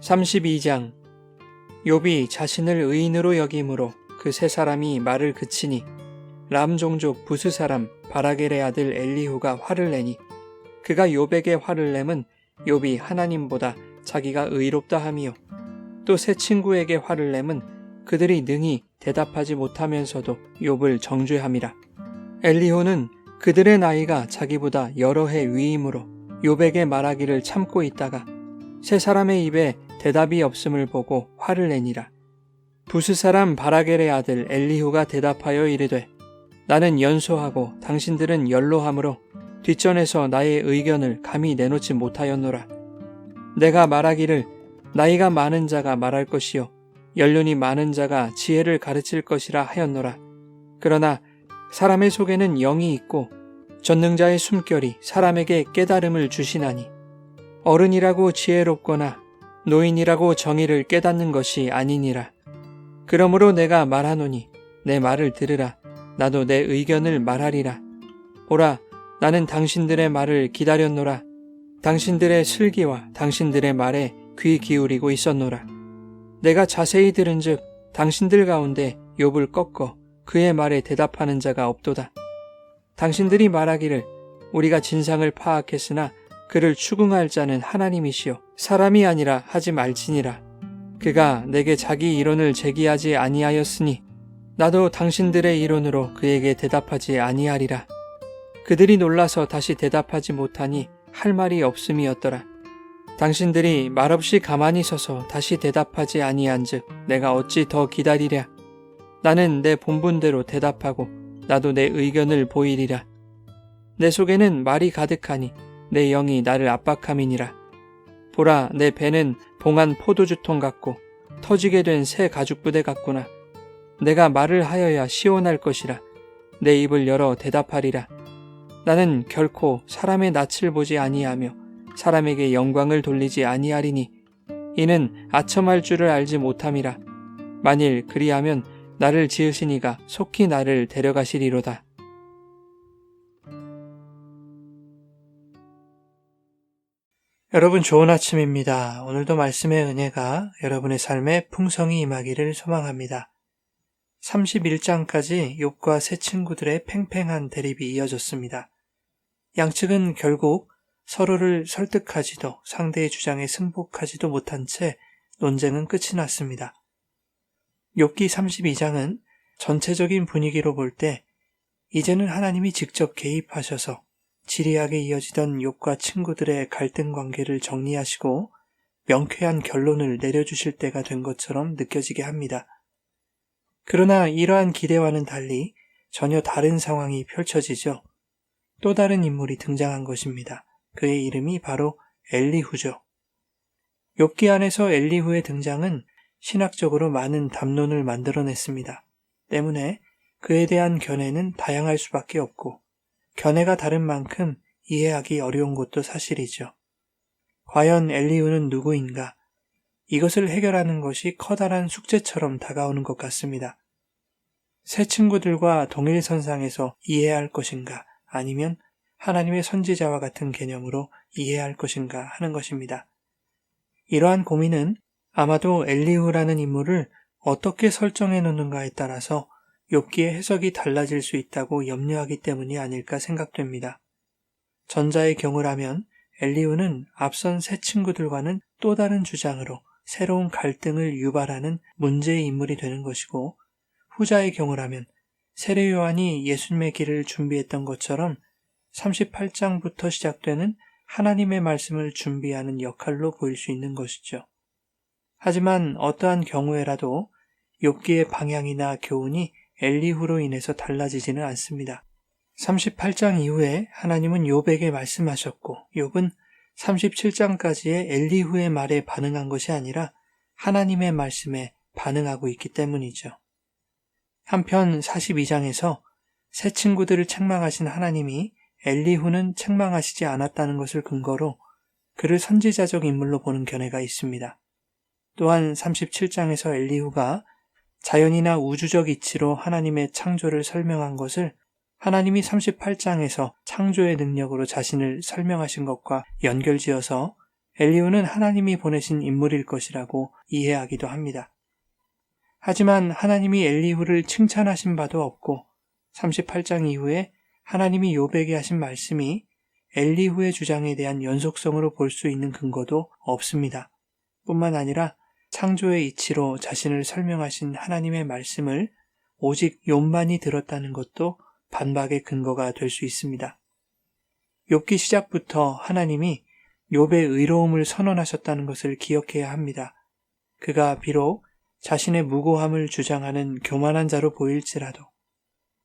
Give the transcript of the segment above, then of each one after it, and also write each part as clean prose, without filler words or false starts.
32장. 욥이 자신을 의인으로 여김으로 그 세 사람이 말을 그치니 람 종족 부스 사람 바라겔의 아들 엘리후가 화를 내니 그가 욥에게 화를 내면 욥이 하나님보다 자기가 의롭다 함이요 또 세 친구에게 화를 내면 그들이 능히 대답하지 못하면서도 욥을 정죄함이라. 엘리후는 그들의 나이가 자기보다 여러 해 위이므로 욥에게 말하기를 참고 있다가 세 사람의 입에 대답이 없음을 보고 화를 내니라. 부스 사람 바라겔의 아들 엘리후가 대답하여 이르되 나는 연소하고 당신들은 연로하므로 뒷전에서 나의 의견을 감히 내놓지 못하였노라. 내가 말하기를 나이가 많은 자가 말할 것이요 연륜이 많은 자가 지혜를 가르칠 것이라 하였노라. 그러나 사람의 속에는 영이 있고 전능자의 숨결이 사람에게 깨달음을 주시나니 어른이라고 지혜롭거나 노인이라고 정의를 깨닫는 것이 아니니라. 그러므로 내가 말하노니 내 말을 들으라. 나도 내 의견을 말하리라. 보라, 나는 당신들의 말을 기다렸노라. 당신들의 슬기와 당신들의 말에 귀 기울이고 있었노라. 내가 자세히 들은즉 당신들 가운데 욥을 꺾어 그의 말에 대답하는 자가 없도다. 당신들이 말하기를 우리가 진상을 파악했으나 그를 추궁할 자는 하나님이시요 사람이 아니라 하지 말지니라. 그가 내게 자기 이론을 제기하지 아니하였으니 나도 당신들의 이론으로 그에게 대답하지 아니하리라. 그들이 놀라서 다시 대답하지 못하니 할 말이 없음이었더라. 당신들이 말없이 가만히 서서 다시 대답하지 아니한즉 내가 어찌 더 기다리랴. 나는 내 본분대로 대답하고 나도 내 의견을 보이리라. 내 속에는 말이 가득하니 내 영이 나를 압박함이니라. 보라, 내 배는 봉한 포도주통 같고 터지게 된 새 가죽부대 같구나. 내가 말을 하여야 시원할 것이라. 내 입을 열어 대답하리라. 나는 결코 사람의 낯을 보지 아니하며 사람에게 영광을 돌리지 아니하리니 이는 아첨할 줄을 알지 못함이라. 만일 그리하면 나를 지으신 이가 속히 나를 데려가시리로다. 여러분 좋은 아침입니다. 오늘도 말씀의 은혜가 여러분의 삶에 풍성히 임하기를 소망합니다. 31장까지 욥과 세 친구들의 팽팽한 대립이 이어졌습니다. 양측은 결국 서로를 설득하지도 상대의 주장에 승복하지도 못한 채 논쟁은 끝이 났습니다. 욥기 32장은 전체적인 분위기로 볼 때 이제는 하나님이 직접 개입하셔서 지리하게 이어지던 욥과 친구들의 갈등 관계를 정리하시고 명쾌한 결론을 내려주실 때가 된 것처럼 느껴지게 합니다. 그러나 이러한 기대와는 달리 전혀 다른 상황이 펼쳐지죠. 또 다른 인물이 등장한 것입니다. 그의 이름이 바로 엘리후죠. 욥기 안에서 엘리후의 등장은 신학적으로 많은 담론을 만들어냈습니다. 때문에 그에 대한 견해는 다양할 수밖에 없고 견해가 다른 만큼 이해하기 어려운 것도 사실이죠. 과연 엘리후는 누구인가? 이것을 해결하는 것이 커다란 숙제처럼 다가오는 것 같습니다. 새 친구들과 동일선상에서 이해할 것인가 아니면 하나님의 선지자와 같은 개념으로 이해할 것인가 하는 것입니다. 이러한 고민은 아마도 엘리후라는 인물을 어떻게 설정해 놓는가에 따라서 욥기의 해석이 달라질 수 있다고 염려하기 때문이 아닐까 생각됩니다. 전자의 경우라면 엘리후는 앞선 세 친구들과는 또 다른 주장으로 새로운 갈등을 유발하는 문제의 인물이 되는 것이고 후자의 경우라면 세례 요한이 예수님의 길을 준비했던 것처럼 38장부터 시작되는 하나님의 말씀을 준비하는 역할로 보일 수 있는 것이죠. 하지만 어떠한 경우에라도 욥기의 방향이나 교훈이 엘리후로 인해서 달라지지는 않습니다. 38장 이후에 하나님은 욥에게 말씀하셨고 욥은 37장까지의 엘리후의 말에 반응한 것이 아니라 하나님의 말씀에 반응하고 있기 때문이죠. 한편 42장에서 새 친구들을 책망하신 하나님이 엘리후는 책망하시지 않았다는 것을 근거로 그를 선지자적 인물로 보는 견해가 있습니다. 또한 37장에서 엘리후가 자연이나 우주적 이치로 하나님의 창조를 설명한 것을 하나님이 38장에서 창조의 능력으로 자신을 설명하신 것과 연결지어서 엘리후는 하나님이 보내신 인물일 것이라고 이해하기도 합니다. 하지만 하나님이 엘리후를 칭찬하신 바도 없고 38장 이후에 하나님이 욥에게 하신 말씀이 엘리후의 주장에 대한 연속성으로 볼 수 있는 근거도 없습니다. 뿐만 아니라 창조의 이치로 자신을 설명하신 하나님의 말씀을 오직 욥만이 들었다는 것도 반박의 근거가 될 수 있습니다. 욥기 시작부터 하나님이 욥의 의로움을 선언하셨다는 것을 기억해야 합니다. 그가 비록 자신의 무고함을 주장하는 교만한 자로 보일지라도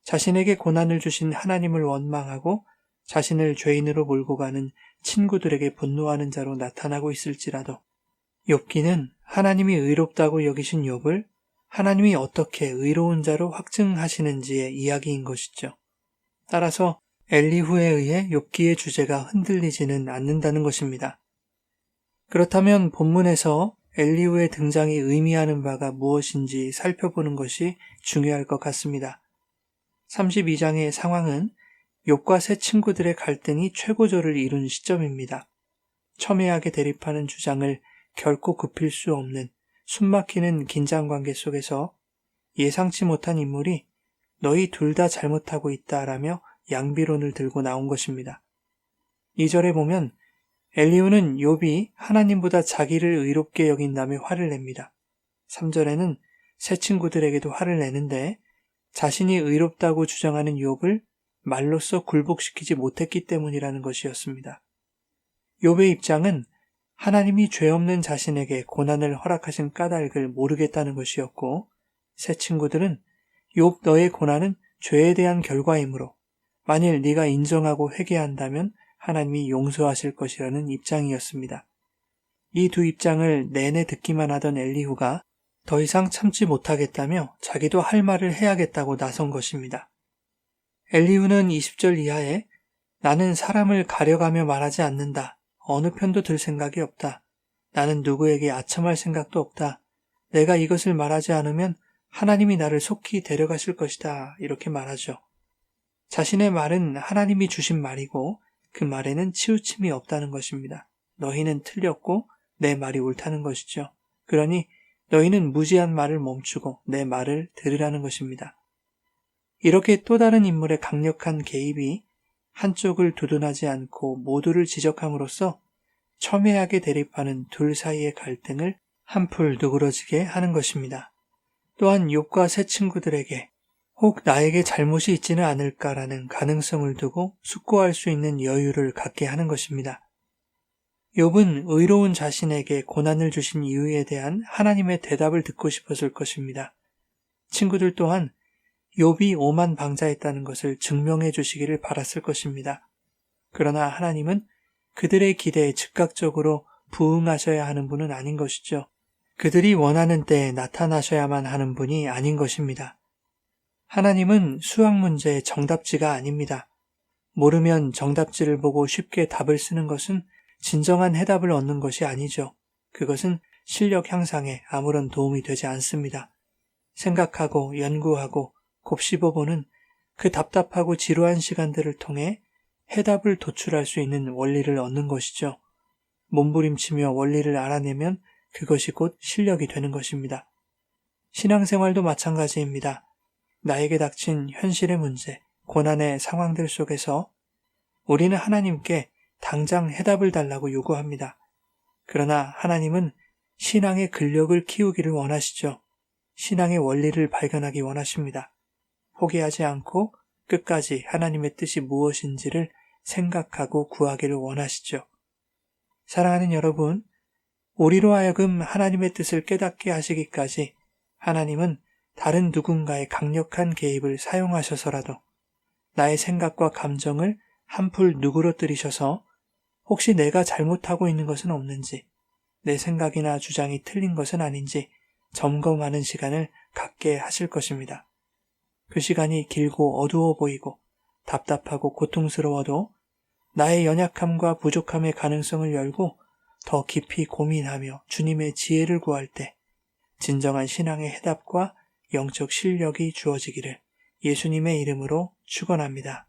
자신에게 고난을 주신 하나님을 원망하고 자신을 죄인으로 몰고 가는 친구들에게 분노하는 자로 나타나고 있을지라도 욥기는 하나님이 의롭다고 여기신 욥을 하나님이 어떻게 의로운 자로 확증하시는지의 이야기인 것이죠. 따라서 엘리후에 의해 욥기의 주제가 흔들리지는 않는다는 것입니다. 그렇다면 본문에서 엘리후의 등장이 의미하는 바가 무엇인지 살펴보는 것이 중요할 것 같습니다. 32장의 상황은 욥과 세 친구들의 갈등이 최고조를 이룬 시점입니다. 첨예하게 대립하는 주장을 결코 굽힐 수 없는 숨막히는 긴장관계 속에서 예상치 못한 인물이 너희 둘 다 잘못하고 있다라며 양비론을 들고 나온 것입니다. 2절에 보면 엘리후는 욥이 하나님보다 자기를 의롭게 여긴다며 화를 냅니다. 3절에는 세 친구들에게도 화를 내는데 자신이 의롭다고 주장하는 욥을 말로써 굴복시키지 못했기 때문이라는 것이었습니다. 욥의 입장은 하나님이 죄 없는 자신에게 고난을 허락하신 까닭을 모르겠다는 것이었고 세 친구들은 욥 너의 고난은 죄에 대한 결과이므로 만일 네가 인정하고 회개한다면 하나님이 용서하실 것이라는 입장이었습니다. 이 두 입장을 내내 듣기만 하던 엘리후가 더 이상 참지 못하겠다며 자기도 할 말을 해야겠다고 나선 것입니다. 엘리후는 20절 이하에 나는 사람을 가려가며 말하지 않는다. 어느 편도 들 생각이 없다. 나는 누구에게 아첨할 생각도 없다. 내가 이것을 말하지 않으면 하나님이 나를 속히 데려가실 것이다. 이렇게 말하죠. 자신의 말은 하나님이 주신 말이고 그 말에는 치우침이 없다는 것입니다. 너희는 틀렸고 내 말이 옳다는 것이죠. 그러니 너희는 무지한 말을 멈추고 내 말을 들으라는 것입니다. 이렇게 또 다른 인물의 강력한 개입이 한쪽을 두둔하지 않고 모두를 지적함으로써 첨예하게 대립하는 둘 사이의 갈등을 한풀 누그러지게 하는 것입니다. 또한 욥과 세 친구들에게 혹 나에게 잘못이 있지는 않을까라는 가능성을 두고 숙고할 수 있는 여유를 갖게 하는 것입니다. 욥은 의로운 자신에게 고난을 주신 이유에 대한 하나님의 대답을 듣고 싶었을 것입니다. 친구들 또한 욥이 오만방자했다는 것을 증명해 주시기를 바랐을 것입니다. 그러나 하나님은 그들의 기대에 즉각적으로 부응하셔야 하는 분은 아닌 것이죠. 그들이 원하는 때에 나타나셔야만 하는 분이 아닌 것입니다. 하나님은 수학 문제의 정답지가 아닙니다. 모르면 정답지를 보고 쉽게 답을 쓰는 것은 진정한 해답을 얻는 것이 아니죠. 그것은 실력 향상에 아무런 도움이 되지 않습니다. 생각하고 연구하고 곱씹어보는 그 답답하고 지루한 시간들을 통해 해답을 도출할 수 있는 원리를 얻는 것이죠. 몸부림치며 원리를 알아내면 그것이 곧 실력이 되는 것입니다. 신앙생활도 마찬가지입니다. 나에게 닥친 현실의 문제, 고난의 상황들 속에서 우리는 하나님께 당장 해답을 달라고 요구합니다. 그러나 하나님은 신앙의 근력을 키우기를 원하시죠. 신앙의 원리를 발견하기 원하십니다. 포기하지 않고 끝까지 하나님의 뜻이 무엇인지를 생각하고 구하기를 원하시죠. 사랑하는 여러분, 우리로 하여금 하나님의 뜻을 깨닫게 하시기까지 하나님은 다른 누군가의 강력한 개입을 사용하셔서라도 나의 생각과 감정을 한풀 누그러뜨리셔서 혹시 내가 잘못하고 있는 것은 없는지, 내 생각이나 주장이 틀린 것은 아닌지 점검하는 시간을 갖게 하실 것입니다. 그 시간이 길고 어두워 보이고 답답하고 고통스러워도 나의 연약함과 부족함의 가능성을 열고 더 깊이 고민하며 주님의 지혜를 구할 때 진정한 신앙의 해답과 영적 실력이 주어지기를 예수님의 이름으로 축원합니다.